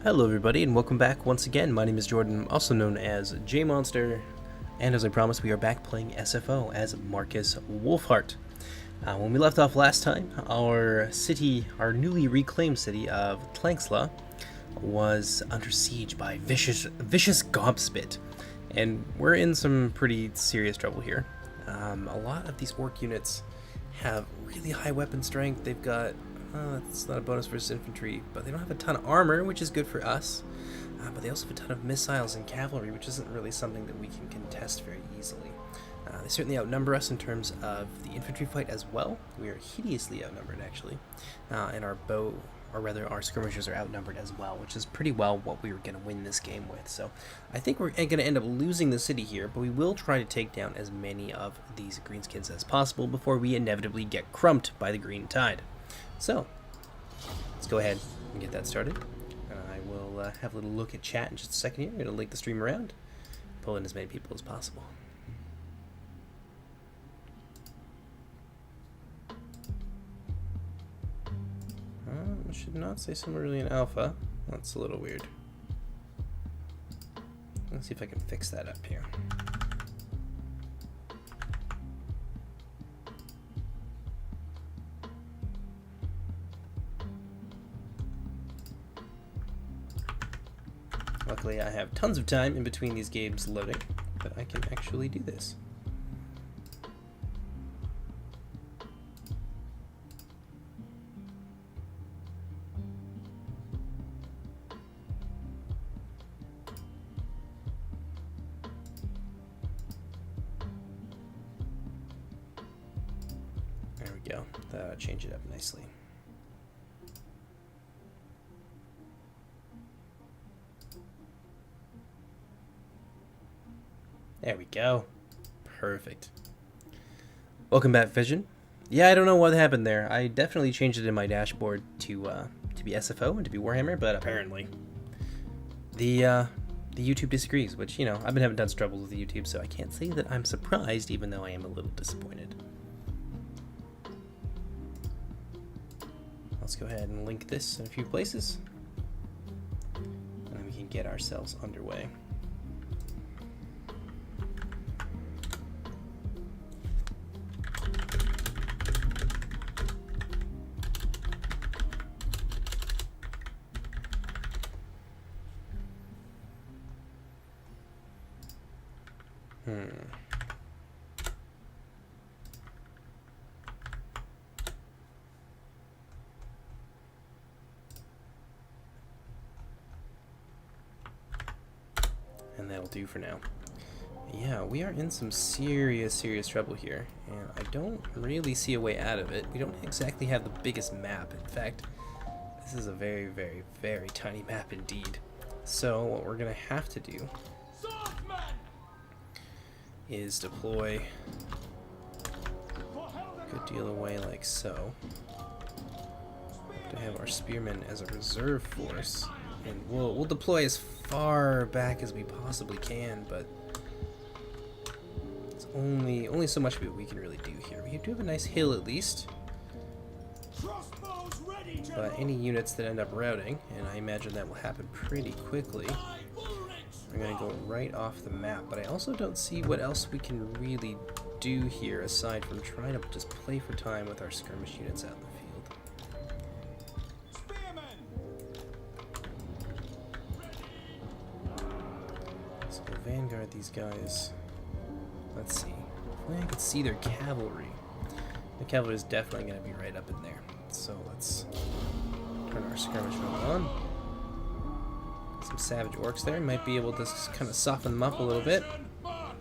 Hello everybody and welcome back once again. My name is Jordan, also known as JMonster, and as I promised we are back playing SFO as Markus Wulfhart. When we left off last time, our newly reclaimed city of Tlanxla was under siege by vicious gobspit, and we're in some pretty serious trouble here. A lot of these orc units have really high weapon strength. They've got it's not a bonus versus infantry, but they don't have a ton of armor, which is good for us. But they also have a ton of missiles and cavalry, which isn't really something that we can contest very easily. They certainly outnumber us in terms of the infantry fight as well. We are hideously outnumbered, actually. And our our skirmishers are outnumbered as well, which is pretty well what we were going to win this game with. So I think we're going to end up losing the city here, but we will try to take down as many of these greenskins as possible before we inevitably get crumped by the green tide. So, let's go ahead and get that started. I will have a little look at chat in just a second here. I'm going to link the stream around, pull in as many people as possible. I should not say similarly in alpha. That's a little weird. Let's see if I can fix that up here. Luckily, I have tons of time in between these games loading, but I can actually do this. There we go. That'll change it up nicely. There we go. Perfect. Welcome back, Vision. Yeah, I don't know what happened there. I definitely changed it in my dashboard to be SFO and to be Warhammer, but apparently the YouTube disagrees, which, you know, I've been having tons of trouble with the YouTube, so I can't say that I'm surprised, even though I am a little disappointed. Let's go ahead and link this in a few places, and then we can get ourselves underway. And that'll do for now. Yeah, we are in some serious trouble here, and I don't really see a way out of it. We don't exactly have the biggest map. In fact, this is a very tiny map indeed. So what we're gonna have to do is deploy a good deal away like so, to have our spearmen as a reserve force, and we'll deploy as far back as we possibly can, but it's only so much we can really do here. We do have a nice hill at least, but any units that end up routing, and I imagine that will happen pretty quickly, are going to go right off the map. But I also don't see what else we can really do here aside from trying to just play for time with our skirmish units out in the field. So we'll vanguard these guys. Let's see. Hopefully I can see their cavalry. The cavalry is definitely going to be right up in there. So let's turn our skirmish mode on. Some savage orcs there. Might be able to kind of soften them up a little bit.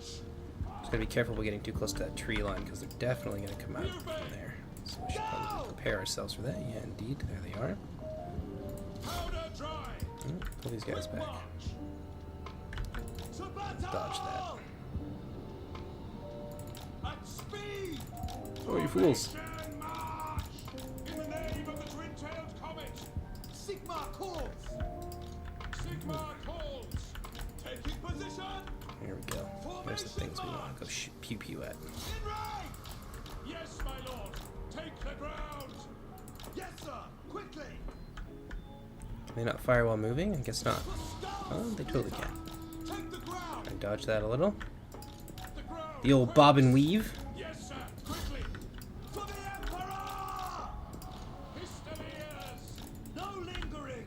Just gotta be careful we're getting too close to that tree line, because they're definitely gonna come out from there. So we should probably prepare ourselves for that. Yeah, indeed. There they are. Pull these guys back. Dodge that. Oh, you fools! Here we go. There's the things we want to go pew at. Yes, my lord. Take the ground. Yes, sir. Quickly. Can they not fire while moving? I guess not. Oh, they totally can. Take the ground. I dodge that a little. The ground. The old bob and weave. Yes, sir. Quickly. For the Emperor! Pistoliers! No lingering.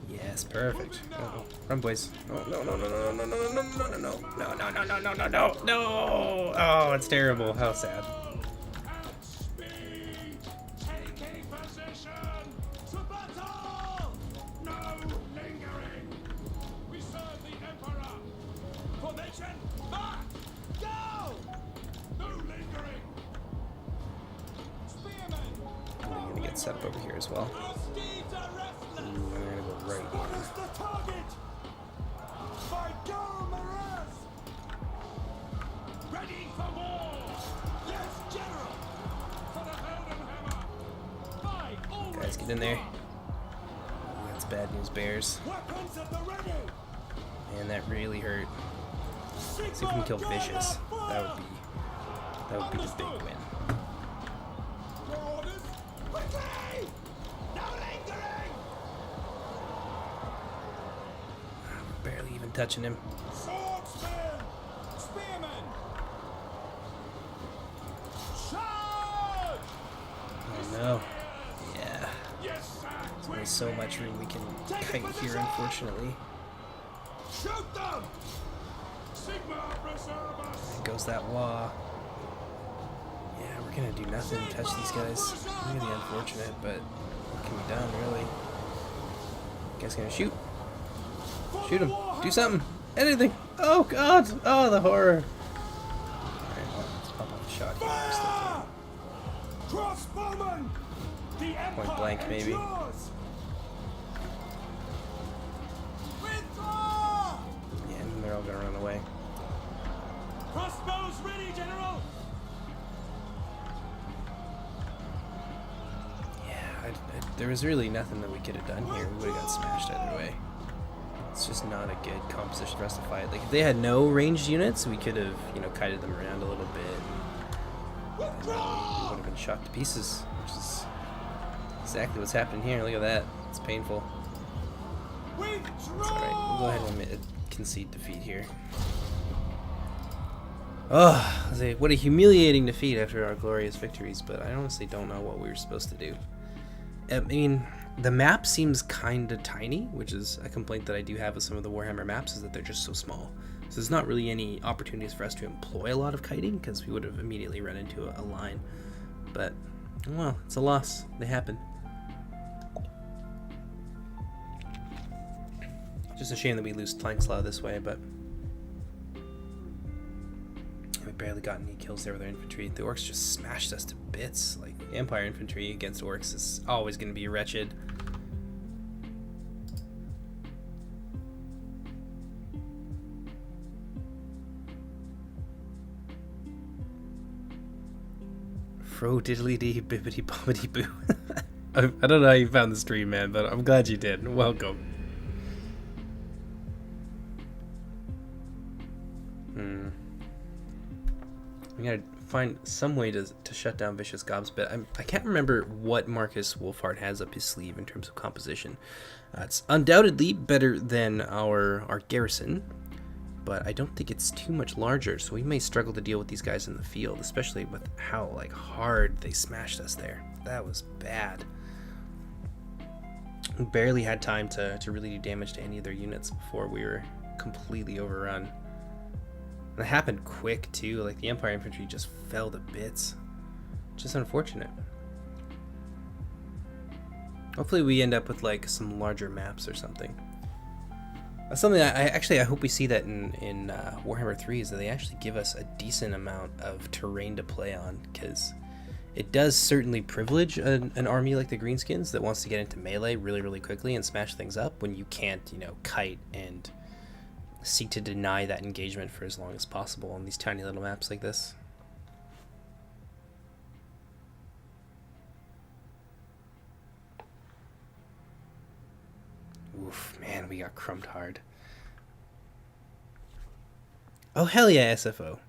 Yes, perfect. Uh-oh. Run, boys. Oh, no, no, no, no, no, no, no, no, no, no, no, no, no, no, no, no, no, no. Oh, it's terrible. How sad. At speed. Taking position. To battle. No lingering. We serve the Emperor. Formation. Back. Go. No lingering. Spearmen. I'm gonna get set up over here as well. Our steeds are restless. Ooh, I'm gonna go right What here. is the target? By Grimhammer! Ready for war! Yes, General! For the Heldenhammer! By all Guys, get in there. Ooh, that's bad news, bears. weapons at the ready! Man, that really hurt. See if we can kill Vicious. That would be the big win. Your orders? Quickly! No lingering! Barely even touching him. Swordsmen! Spearmen! Charge! Oh no. Yeah. Yes, sir! There's so much room we can kite here, unfortunately. Shoot them! Sigma preserve us! There goes that wah. Yeah, we're gonna do nothing to touch these guys. Really unfortunate, but what can be done, really? You guys gonna shoot? Shoot him. Do something. Anything. Oh, God. Oh, the horror. Alright, well, let's pop off a shot here. We're still Fire! Crossbowmen! The Empire blank, maybe. endures! Withdraw! Yeah, and then they're all gonna run away. Crossbows ready, General! Yeah, there was really nothing that we could have done here. We would have got smashed either way. It's just not a good composition for us to fight. Like, if they had no ranged units, we could have, you know, kited them around a little bit. We would have been shot to pieces, which is exactly what's happening here. Look at that. It's painful. It's alright. We'll go ahead and concede defeat here. Oh, what a humiliating defeat after our glorious victories, but I honestly don't know what we were supposed to do. I mean, the map seems kind of tiny, which is a complaint that I do have with some of the Warhammer maps, is that they're just so small. So there's not really any opportunities for us to employ a lot of kiting, because we would have immediately run into a line. But, well, it's a loss. They happen. Just a shame that we lose Flankslaw this way, but we barely got any kills there with our infantry. The orcs just smashed us to bits. Like, Empire infantry against orcs is always going to be wretched. Fro diddly dee bibbity bobbity boo. I don't know how you found the stream, man, but I'm glad you did. Welcome. We gotta find some way to shut down Vicious Gobs, but I can't remember what Markus Wulfhart has up his sleeve in terms of composition. It's undoubtedly better than our garrison, but I don't think it's too much larger, so we may struggle to deal with these guys in the field, especially with how like hard they smashed us there. That was bad. We barely had time to really do damage to any of their units before we were completely overrun. And it happened quick too, like the Empire infantry just fell to bits. Just unfortunate. Hopefully we end up with like some larger maps or something. That's something I hope we see that in Warhammer 3, is that they actually give us a decent amount of terrain to play on, because it does certainly privilege an army like the Greenskins that wants to get into melee really quickly and smash things up when you can't, you know, kite and seek to deny that engagement for as long as possible on these tiny little maps like this. Oof, man, we got crumbed hard. Oh, hell yeah, SFO.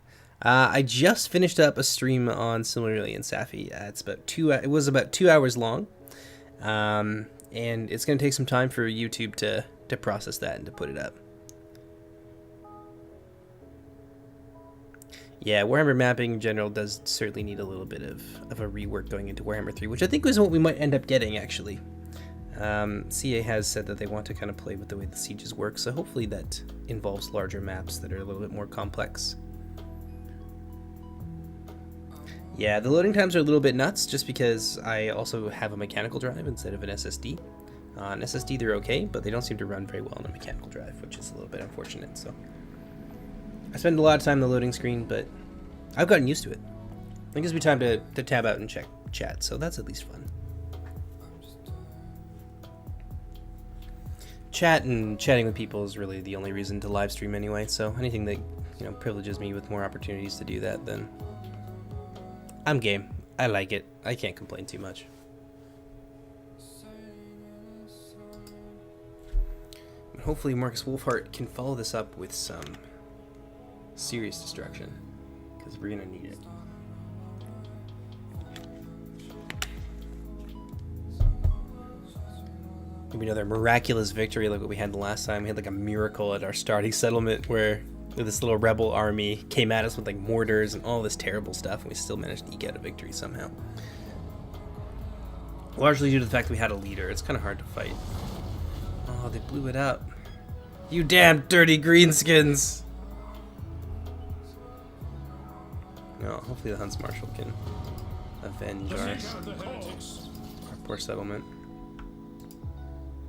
I just finished up a stream on Silmarillion Safi. It was about 2 hours long. and it's going to take some time for YouTube to process that and to put it up. Yeah, Warhammer mapping in general does certainly need a little bit of a rework going into Warhammer 3, which I think is what we might end up getting, actually. CA has said that they want to kind of play with the way the sieges work, so hopefully that involves larger maps that are a little bit more complex. Yeah, the loading times are a little bit nuts, just because I also have a mechanical drive instead of an SSD. On SSD they're okay, but they don't seem to run very well on a mechanical drive, which is a little bit unfortunate, so... I spend a lot of time on the loading screen, but I've gotten used to it. It gives me time to tab out and check chat, so that's at least fun. Chat and chatting with people is really the only reason to live stream anyway, so anything that, you know, privileges me with more opportunities to do that, then I'm game. I like it. I can't complain too much. Hopefully Markus Wulfhart can follow this up with some serious destruction, because we're gonna need it. Maybe another miraculous victory like what we had the last time. We had like a miracle at our starting settlement where this little rebel army came at us with like mortars and all this terrible stuff, and we still managed to eke out a victory somehow. Largely due to the fact that we had a leader. It's kind of hard to fight. Oh, they blew it up. You damn dirty greenskins! No, hopefully the Hunts Marshal can avenge our poor settlement.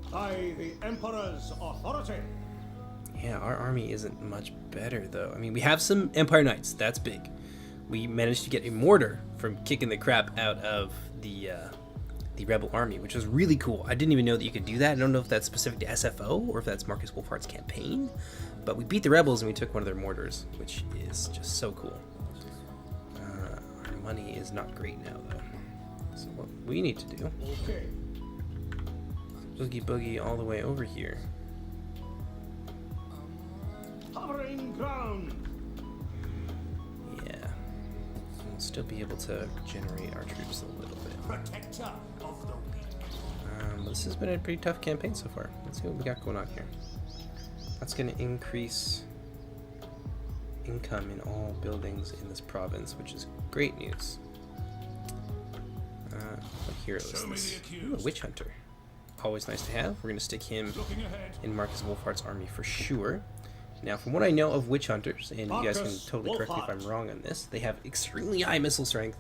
By the Emperor's authority. Yeah, our army isn't much better though. I mean, we have some Empire Knights, that's big. We managed to get a mortar from kicking the crap out of the rebel army, which was really cool. I didn't even know that you could do that. I don't know if that's specific to SFO or if that's Markus Wulfhart's campaign, but we beat the rebels and we took one of their mortars, which is just so cool. Our money is not great now though. So what we need to do, Okay. boogie boogie all the way over here. Hovering ground. Yeah, we'll still be able to regenerate our troops a little bit. Protector of the weak. This has been a pretty tough campaign so far. Let's see what we got going on here. That's going to increase income in all buildings in this province, which is great news. What hero is this? Ooh, a witch hunter. Always nice to have. We're going to stick him Looking ahead. in Markus Wulfhart's army for sure. Now, from what I know of witch hunters, and you guys can Markus totally correct me if I'm Wulfhart. wrong on this, they have extremely high missile strength.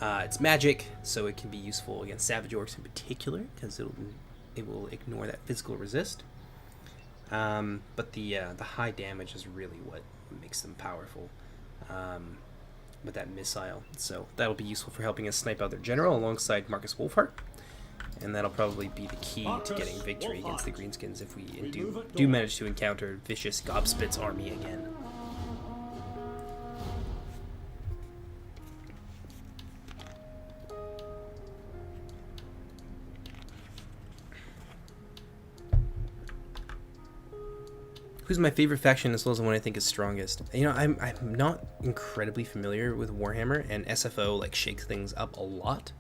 It's magic, so it can be useful against savage orcs in particular, because it will ignore that physical resist. But the high damage is really what makes them powerful with that missile. So that'll be useful for helping us snipe out their general alongside Markus Wulfhart. And that'll probably be the key to getting victory against the Greenskins if we do manage to encounter vicious Gobspit's army again. Who's my favorite faction as well as the one I think is strongest? You know, I'm not incredibly familiar with Warhammer, and SFO like shakes things up a lot.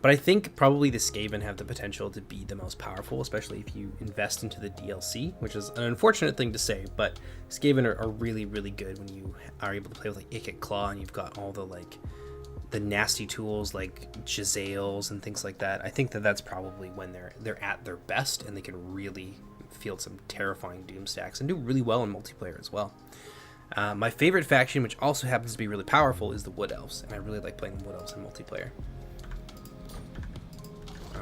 But I think probably the Skaven have the potential to be the most powerful, especially if you invest into the DLC, which is an unfortunate thing to say, but Skaven are really, really good when you are able to play with like Ikit Claw and you've got all the nasty tools like Jezzails and things like that. I think that's probably when they're at their best and they can really field some terrifying doom stacks and do really well in multiplayer as well. My favorite faction, which also happens to be really powerful, is the Wood Elves, and I really like playing the Wood Elves in multiplayer.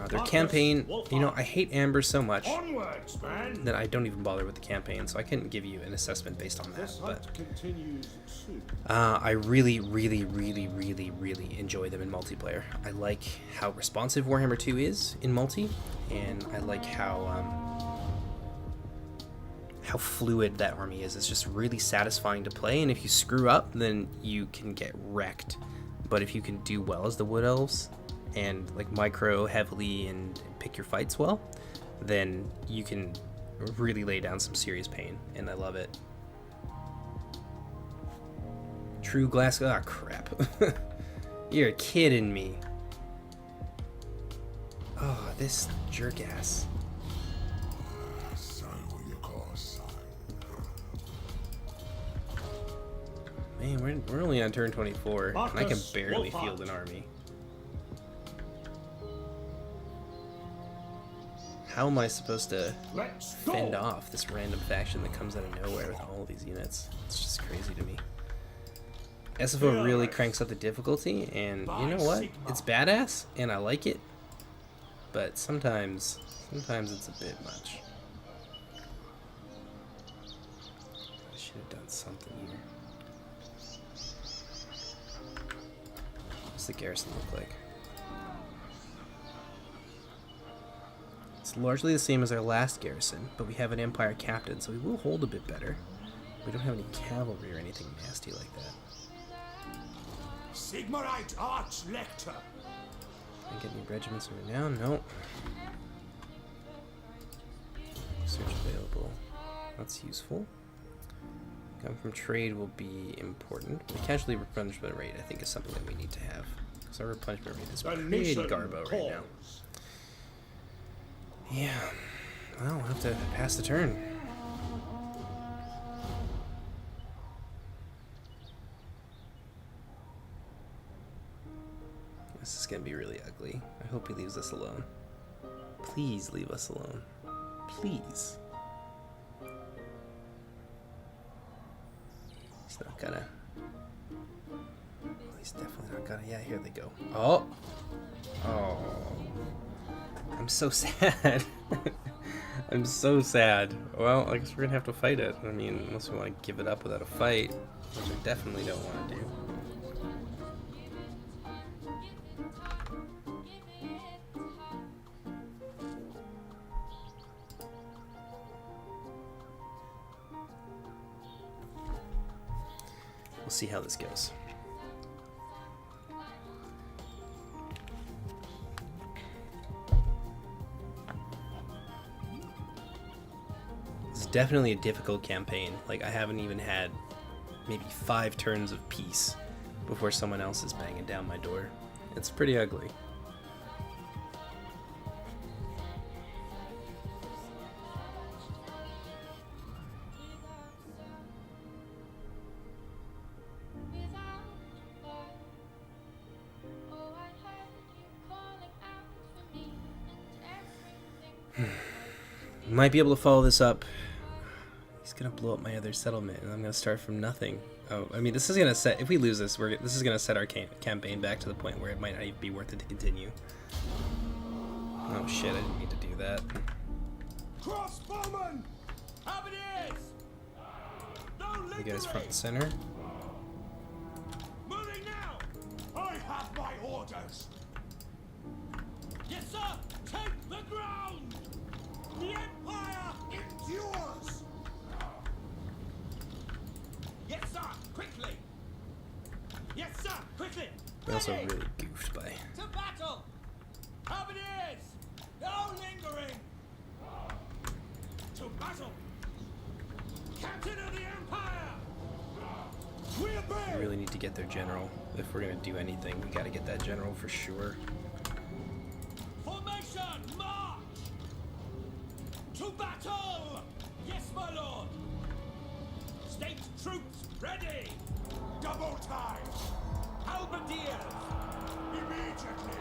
Their campaign, you know, I hate Amber so much Onwards, man. that I don't even bother with the campaign, so I couldn't give you an assessment based on that. This But hunt continues soon. I really, really, really, really, really enjoy them in multiplayer. I like how responsive Warhammer 2 is in multi, and I like how fluid that army is. It's just really satisfying to play, and if you screw up, then you can get wrecked. But if you can do well as the Wood Elves, and like micro heavily and pick your fights well, then you can really lay down some serious pain, and I love it. True glass. Ah, crap. You're kidding me. Oh, this jerk ass. Son, what you call son? Man, we're only on turn 24, and I can Markus, barely Wulfhart. field an army. How am I supposed to Let's fend go. off this random faction that comes out of nowhere with all these units? It's just crazy to me. SFO really cranks up the difficulty, and you know what? It's badass, and I like it. But sometimes it's a bit much. I should have done something here. What's the garrison look like? It's largely the same as our last garrison, but we have an Empire captain, so we will hold a bit better. We don't have any cavalry or anything nasty like that. Sigmarite Archlector. Can I get any regiments right now? No. Search available. That's useful. Come from trade will be important. The casualty replenishment rate, I think, is something that we need to have. Because our replenishment rate is pretty garbo right now. Yeah. Well, we'll have to pass the turn. This is going to be really ugly. I hope he leaves us alone. Please leave us alone. Please. He's not gonna. He's definitely not gonna. Yeah, here they go. Oh! Oh. I'm so sad. I'm so sad. Well, I guess we're gonna have to fight it. I mean, unless we want to give it up without a fight, which I definitely don't want to do. We'll see how this goes. This is definitely a difficult campaign. Like, I haven't even had maybe 5 turns of peace before someone else is banging down my door. It's pretty ugly. Might be able to follow this up. He's gonna blow up my other settlement, and I'm gonna start from nothing. Oh, I mean, this is gonna set. If we lose this, this is gonna set our campaign back to the point where it might not even be worth it to continue. Oh shit! I didn't mean to do that. Crossbowman! Have it is! No You guys front and center. Moving now! I have my orders! Yes, sir! Take the ground! The Empire endures! Yes, sir! Quickly! Yes, sir! Quickly! We also Ready! really goofed by. To battle! Have it is! No lingering! To battle! Captain of the Empire! We obey! We really need to get their general. If we're gonna do anything, we gotta get that general for sure. Formation, march! To battle! Yes, my lord! State troops ready! Double time! Halberdiers! Immediately!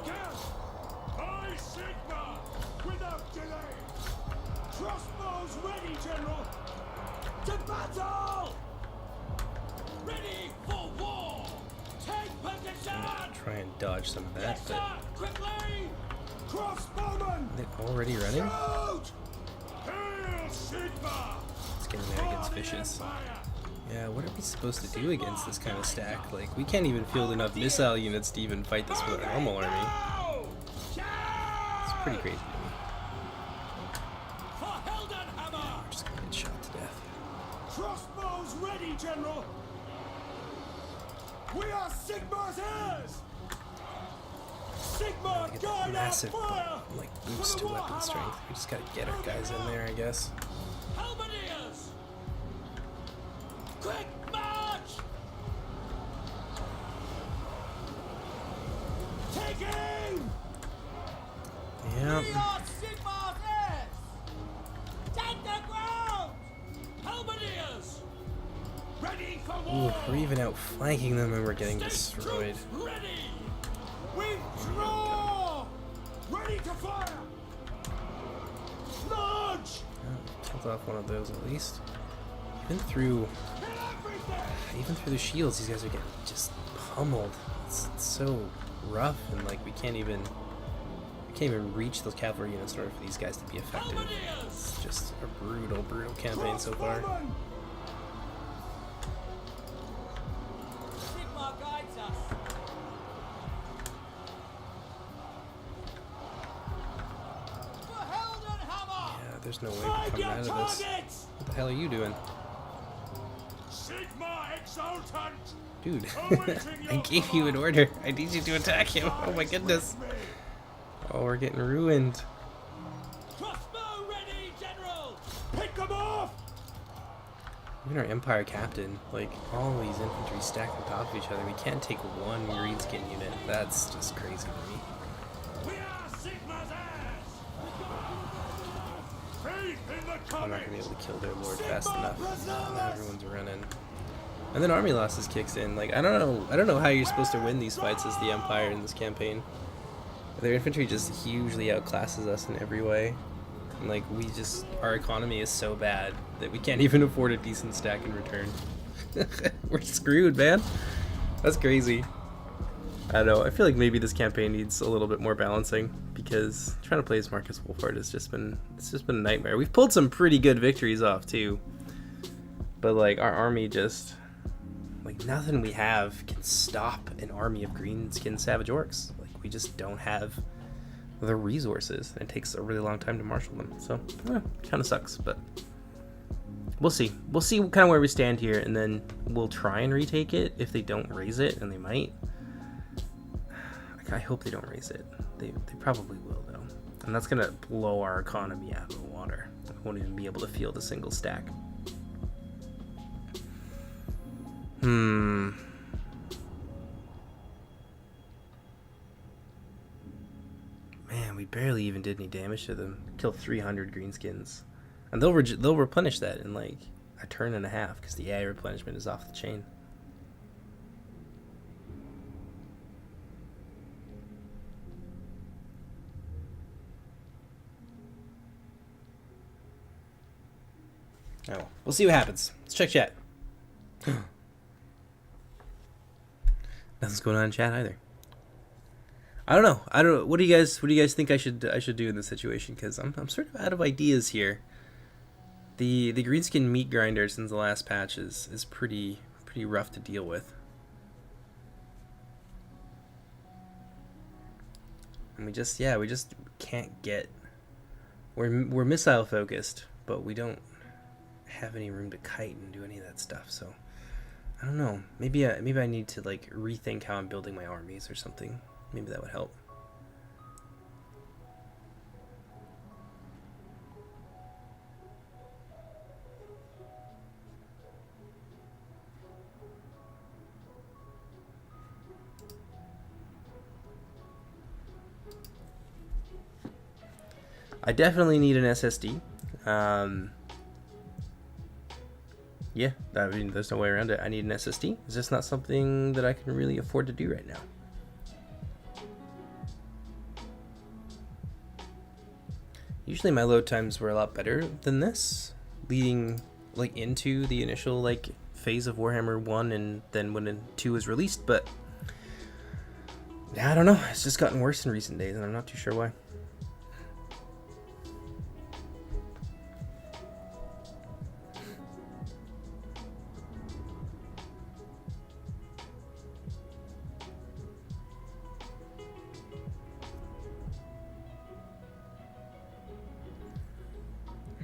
Count! I Sigma! Without delay! Crossbows ready, General! To battle! Ready for war! Take position! Try and dodge some of that, Yes, sir! but Quickly! Crossbowman! they're already running. Shoot! Hail Sigma! It's getting there against fishes. Yeah, what are we supposed to do against this kind of stack? Like, we can't even field enough missile units to even fight this with our normal army. It's pretty crazy to me. We're just gonna get shot to death. Crossbows ready, General! We are Sigma's heirs! Sigma, Get that guide our massive, fire! like, boost to weapon strength. We just gotta get our guys in there, I guess. Halberdiers! Quick march! Take aim! Yeah. We are Sigmar's heirs! Take the ground! Halberdiers! Ready for Ooh, war! we're even outflanking them and we're getting State destroyed. troops ready! Withdraw! Ready to fire! Launch! Oh, killed off one of those at least. Even through the shields, these guys are getting just pummeled. It's so rough, and like we can't even reach those cavalry units in order for these guys to be effective. It's just a brutal campaign so far. Sigmar guides us. For Heldenhammer! Yeah, there's no way we're coming out of this. Targets! What the hell are you doing? Sigmar exultant! Dude, Awaiting I your gave you an command. order. I need you to attack him. Oh my goodness. With me. Oh, we're getting ruined. Crossbow ready, General! Pick them off! Even our Empire captain, like, all these infantry stacked on top of each other. We can't take one greenskin unit. That's just crazy to me. We are Sigma's heirs! Faith in the I'm not coming! gonna be able to kill their lord fast enough. Now everyone's running. And then army losses kicks in. Like, I don't know how you're supposed to win these fights as the Empire in this campaign. Their infantry just hugely outclasses us in every way. And like, our economy is so bad that we can't even afford a decent stack in return. We're screwed, man. That's crazy. I don't know. I feel like maybe this campaign needs a little bit more balancing, because trying to play as Markus Wulfhart has just been a nightmare. We've pulled some pretty good victories off too, but like our army just, like, nothing we have can stop an army of greenskin savage orcs. Like, we just don't have the resources, and it takes a really long time to marshal them. So kind of sucks, but we'll see. We'll see kind of where we stand here, and then we'll try and retake it if they don't raise it, and they might. I hope they don't raise it. They probably will, though. And that's going to blow our economy out of the water. We won't even be able to field a single stack. Man, we barely even did any damage to them. Killed 300 greenskins. And they'll replenish that in like a turn and a half, because the AI replenishment is off the chain. Oh, we'll see what happens. Let's check chat. Nothing's going on in chat either. I don't know. What do you guys think I should do in this situation? Because I'm sort of out of ideas here. The greenskin meat grinder since the last patch is pretty rough to deal with. And we just can't get. We're missile focused, but we don't have any room to kite and do any of that stuff. So I don't know. Maybe I need to like rethink how I'm building my armies or something. Maybe that would help. I definitely need an SSD. Yeah, I mean, there's no way around it. I need an SSD. It's just not something that I can really afford to do right now. Usually my load times were a lot better than this, leading like into the initial like phase of Warhammer 1 and then when 2 was released, but yeah, I don't know. It's just gotten worse in recent days and I'm not too sure why.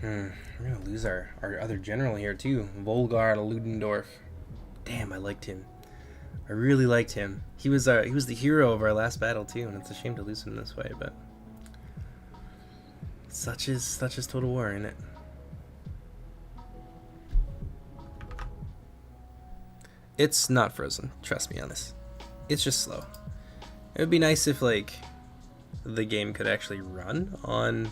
We're gonna lose our other general here too, Volgar Ludendorff. Damn, I liked him. I really liked him. He was the hero of our last battle too, and it's a shame to lose him this way, but such is Total War, isn't it? It's not frozen. Trust me on this. It's just slow. It would be nice if like the game could actually run on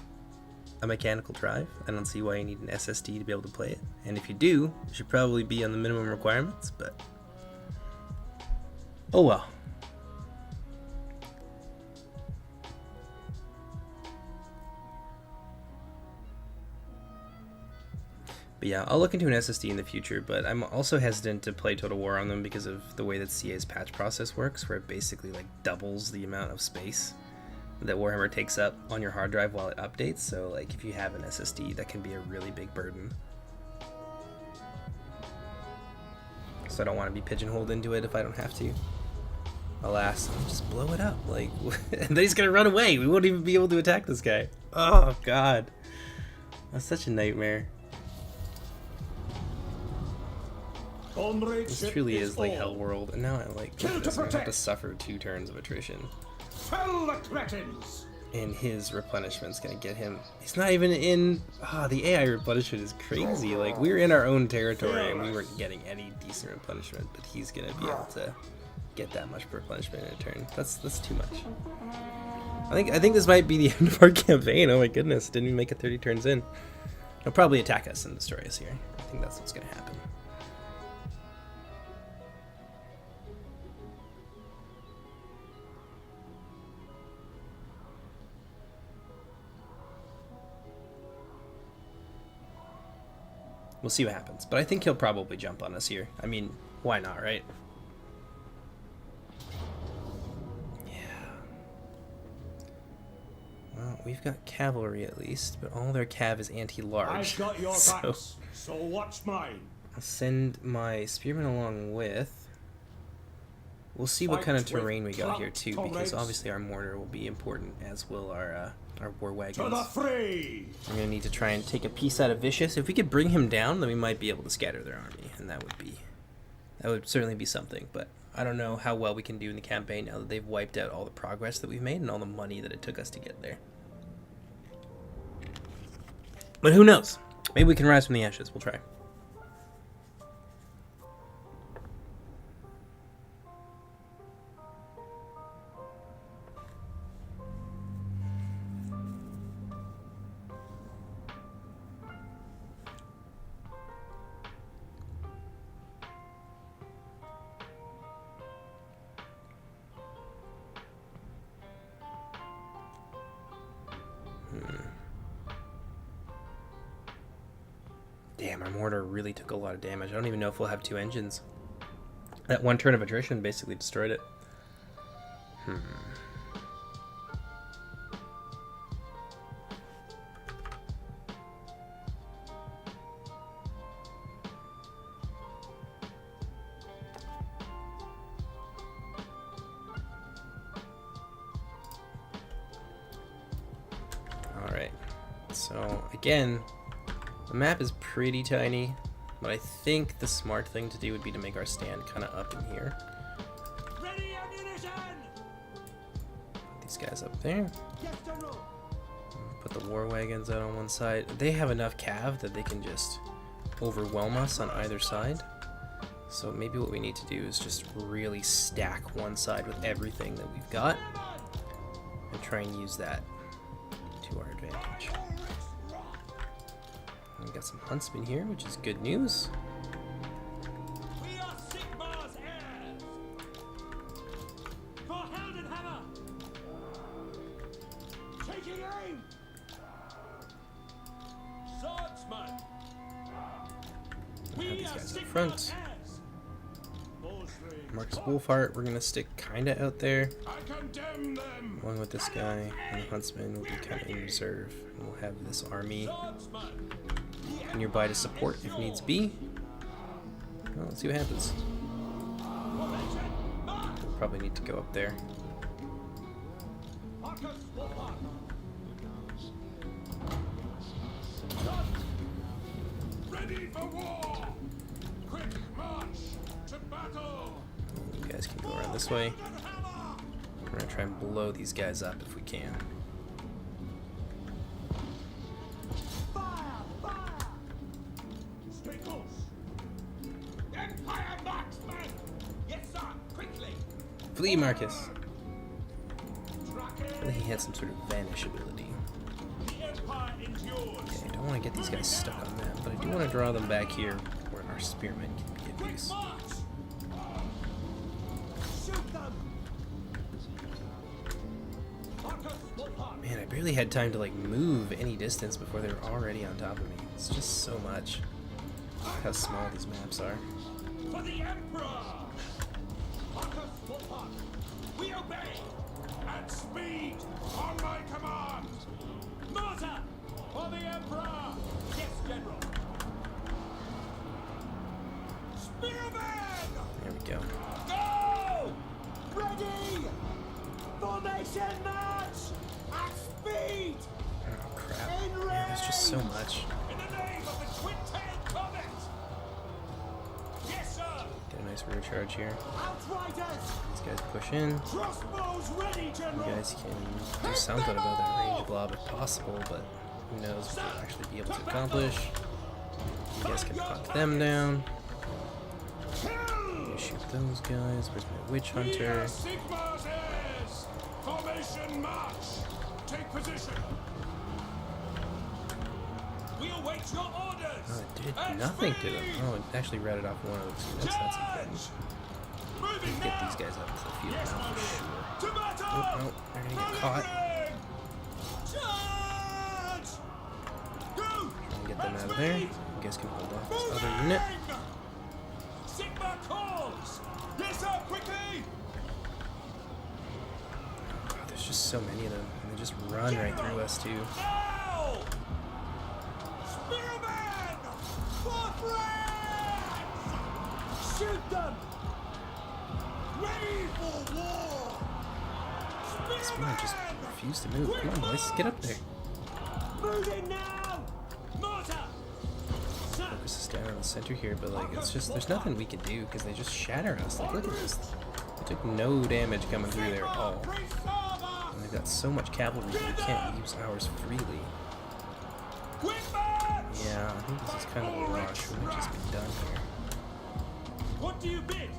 a mechanical drive. I don't see why you need an SSD to be able to play it. And if you do, it should probably be on the minimum requirements, but oh well. But yeah, I'll look into an SSD in the future, but I'm also hesitant to play Total War on them because of the way that CA's patch process works, where it basically like doubles the amount of space that Warhammer takes up on your hard drive while it updates. So like if you have an SSD, that can be a really big burden. So I don't want to be pigeonholed into it if I don't have to. Alas, I'll just blow it up. Like, and then he's gonna run away. We won't even be able to attack this guy. Oh god, that's such a nightmare. This truly is like Hell World, and now I like I'm gonna have to suffer 2 turns of attrition. Fell the cretins! And his replenishment's gonna get him. He's not even in. The AI replenishment is crazy. Like, we were in our own territory and we weren't getting any decent replenishment, but he's gonna be able to get that much replenishment in a turn. That's too much. I think this might be the end of our campaign. Oh my goodness, didn't even make it 30 turns in. He'll probably attack us and destroy us here. I think that's what's gonna happen. We'll see what happens, but I think he'll probably jump on us here. I mean, why not, right? Yeah. Well, we've got cavalry at least, but all their cav is anti-large. I've got your backs, so watch mine. I'll send my spearmen along with. We'll see what kind of terrain we got here too, because obviously our mortar will be important, as will our war wagons. To the fray! I'm gonna need to try and take a piece out of Vicious. If we could bring him down, then we might be able to scatter their army, and that would certainly be something. But I don't know how well we can do in the campaign now that they've wiped out all the progress that we've made and all the money that it took us to get there. But who knows? Maybe we can rise from the ashes. We'll try. Damn, our mortar really took a lot of damage. I don't even know if we'll have 2 engines. That 1 turn of attrition basically destroyed it. Alright, so again, the map is pretty tiny, but I think the smart thing to do would be to make our stand kind of up in here. Ready ammunition! Put these guys up there. Yes, General! Put the war wagons out on one side. They have enough cav that they can just overwhelm us on either side. So maybe what we need to do is just really stack one side with everything that we've got and try and use that to our advantage. We got some huntsmen here, which is good news. We are Sigmar's heirs! For Heldenhammer! Taking aim! Swordsman! Have these guys up front. Markus Wulfhart, we're gonna stick kinda out there, I condemn them! along with this guy, and the huntsman will be kinda in reserve. And we'll have this army Swordsman! nearby to support if needs be. Well, let's see what happens. We'll probably need to go up there. Markus Wulfhart! Ready for war! Quick march to battle! You guys can go around this way. We're gonna try and blow these guys up if we can. Fire! Fire! Stay close! Empire marksman! Yes, sir! Quickly! Flee, Marcus! Track it! Hopefully he had some sort of vanish ability. The Empire endures. Okay, I don't want to get these guys stuck on that, but I do want to draw them back here where our spearmen can be of Quick use. march! Shoot them! Markus, Wulfhart. Man, I barely had time to like move any distance before they were already on top of me. It's just so much. Look how small these maps are. For the Emperor! Markus, Wulfhart. We obey! At speed! On my command! Martyr! For the Emperor! Yes, General! Spearmen! There we go. Go! Ready! Formation march! At speed! Oh crap. Man, there's just so much. In the name of the twin-tailed comet! Yes, sir! Get a nice rear charge here. Outriders! These guys push in. Crossbows ready, You General! guys can do something about that range blob if possible, but who knows what they'll actually be able to accomplish. You guys can hunt them down. Kill! You shoot those guys. Where's my witch We hunter? are Sigmar's heirs! Formation march! Take position! We await your orders! Oh, it did At nothing to them. speed! Oh, it actually ratted off one of those units. That's important. Charge! Moving Get now! these guys out of the field Yes, now my for lord! sure. To battle! Oh, no, they're gonna get caught. Charge! Go! Try and get them At out of there. speed! You guys can hold off this other unit. Moving! Sigma calls! Yes, sir, quickly! God, there's just so many of them, and they just run right through us too. Now! Spearmen! For France! Shoot them! Ready for war! This Spearmen! one just refused to move. Come on, boys, get up there. Moving now! Mortar! Sir! Focus is down in the center here, but like it's just there's nothing we can do because they just shatter us. Like look at this. They took no damage coming through there at all. And they've got so much cavalry that we can't use ours freely. Quick march! Yeah, I think this is kind of a rush. We might just be done here. What do you bid?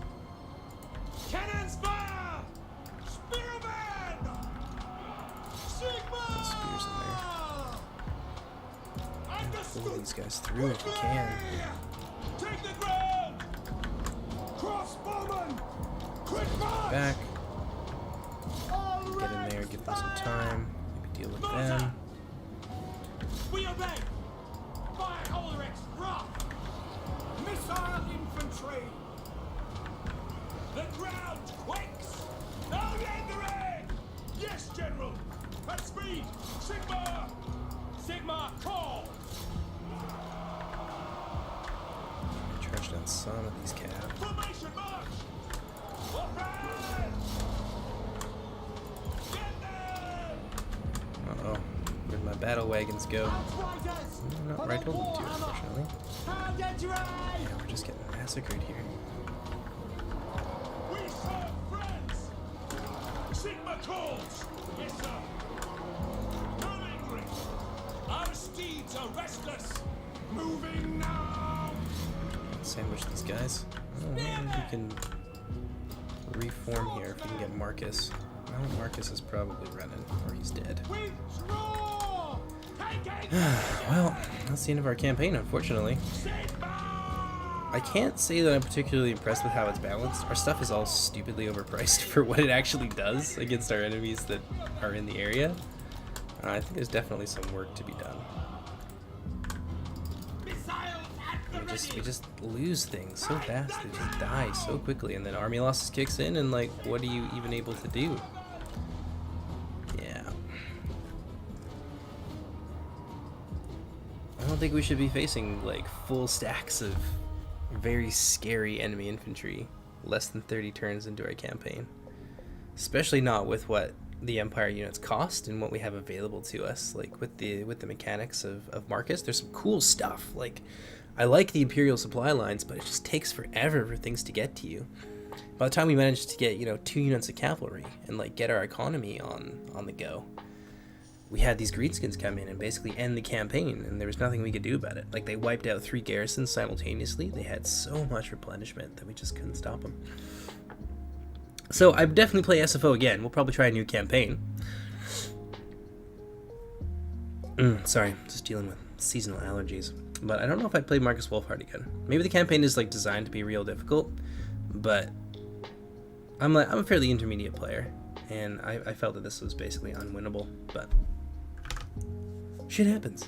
Cannons fire! Spearmen! Sigma! Spears in there. Understood! Pull these guys through if we can. Take the ground! Crossbowmen! Quick march! Back, All get in there, ranks give them some fire! time, maybe deal with Mortar! them. We obey! Fire Ulrich's rock! Missile infantry! The ground quakes! Now Yanderay! Yes, General! At speed! Sigma! Sigma, call! Charge down some of these cav. Formation march! Alright! Get them! Uh-oh. Where'd my battle wagons go? Outriders! Not For where I the told them to, Warhammer! unfortunately. Pound and drive! Yeah, we're just getting massacred here. We serve friends! Sigma calls! Yes, sir! No lingering! Our steeds are restless! Moving now! Sandwich these guys. Oh, maybe we can reform here if we can get Markus. No, Markus is probably running, or he's dead. Withdraw! Take it! Well, that's the end of our campaign, unfortunately. Sigma! I can't say that I'm particularly impressed with how it's balanced. Our stuff is all stupidly overpriced for what it actually does against our enemies that are in the area. I think there's definitely some work to be done. Missiles at the We just lose things so fast. They just die so quickly, and then army losses kicks in, and like, what are you even able to do? Yeah. I don't think we should be facing like full stacks of very scary enemy infantry less than 30 turns into our campaign. Especially not with what the Empire units cost and what we have available to us. Like with the mechanics of Markus, there's some cool stuff. Like I like the Imperial supply lines, but it just takes forever for things to get to you. By the time we manage to get, 2 units of cavalry and like get our economy on the go, we had these greenskins come in and basically end the campaign, and there was nothing we could do about it. Like they wiped out 3 garrisons simultaneously. They had so much replenishment that we just couldn't stop them. So I definitely play SFO again. We'll probably try a new campaign. Sorry, just dealing with seasonal allergies. But I don't know if I'd play Markus Wulfhart again. Maybe the campaign is like designed to be real difficult, but I'm a fairly intermediate player, and I felt that this was basically unwinnable. But shit happens.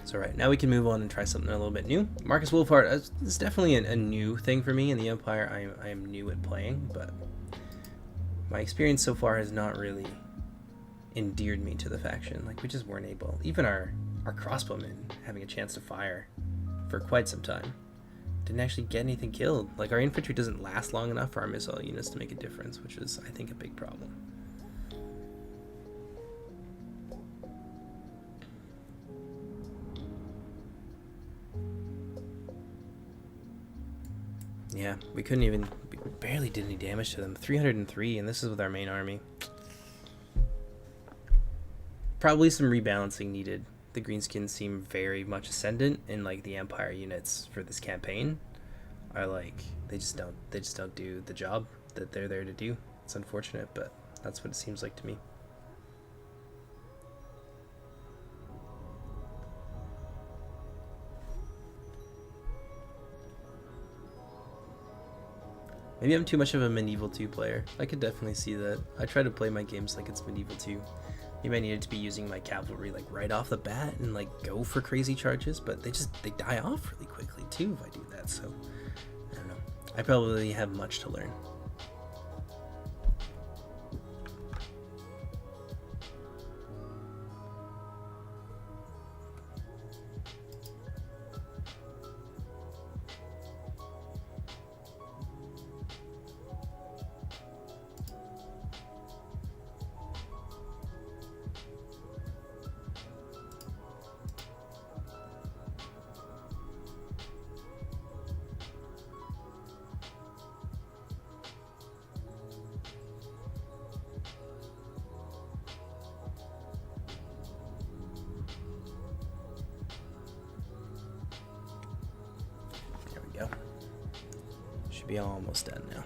So right, now we can move on and try something a little bit new. Markus Wulfhart is definitely a new thing for me in the Empire. I am new at playing, but my experience so far has not really endeared me to the faction. Like, we just weren't able, even our crossbowmen having a chance to fire for quite some time, didn't actually get anything killed. Like, our infantry doesn't last long enough for our missile units to make a difference, which is, I think, a big problem. Yeah, we barely did any damage to them. 303, and this is with our main army. Probably some rebalancing needed. The greenskins seem very much ascendant, and like the Empire units for this campaign are like they just don't do the job that they're there to do. It's unfortunate, but that's what it seems like to me. Maybe I'm too much of a Medieval 2 player. I could definitely see that. I try to play my games like it's Medieval 2. Maybe I needed to be using my cavalry like right off the bat and like go for crazy charges, but they die off really quickly too if I do that, so I don't know. I probably have much to learn. Go. Should be almost done now.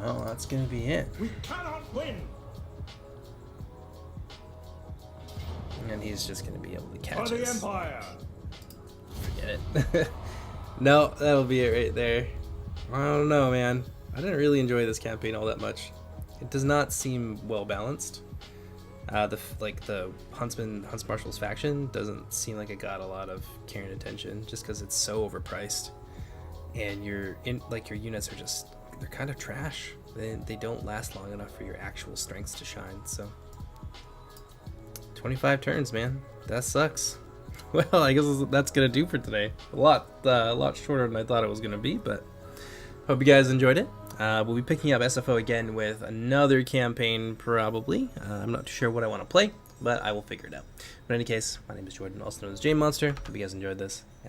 Well, that's gonna be it. We cannot win. And he's just gonna be able to catch For the us. Empire. Forget it. No, that'll be it right there. I don't know, man. I didn't really enjoy this campaign all that much. It does not seem well balanced. The Hunts Marshal's faction doesn't seem like it got a lot of care and attention just because it's so overpriced, and your units are they're kind of trash. They don't last long enough for your actual strengths to shine. So 25 turns, man. That sucks. Well, I guess that's gonna do for today. A lot shorter than I thought it was gonna be, but hope you guys enjoyed it. We'll be picking up SFO again with another campaign, probably. I'm not too sure what I want to play, but I will figure it out. But in any case, my name is Jordan, also known as JMonster. Hope you guys enjoyed this.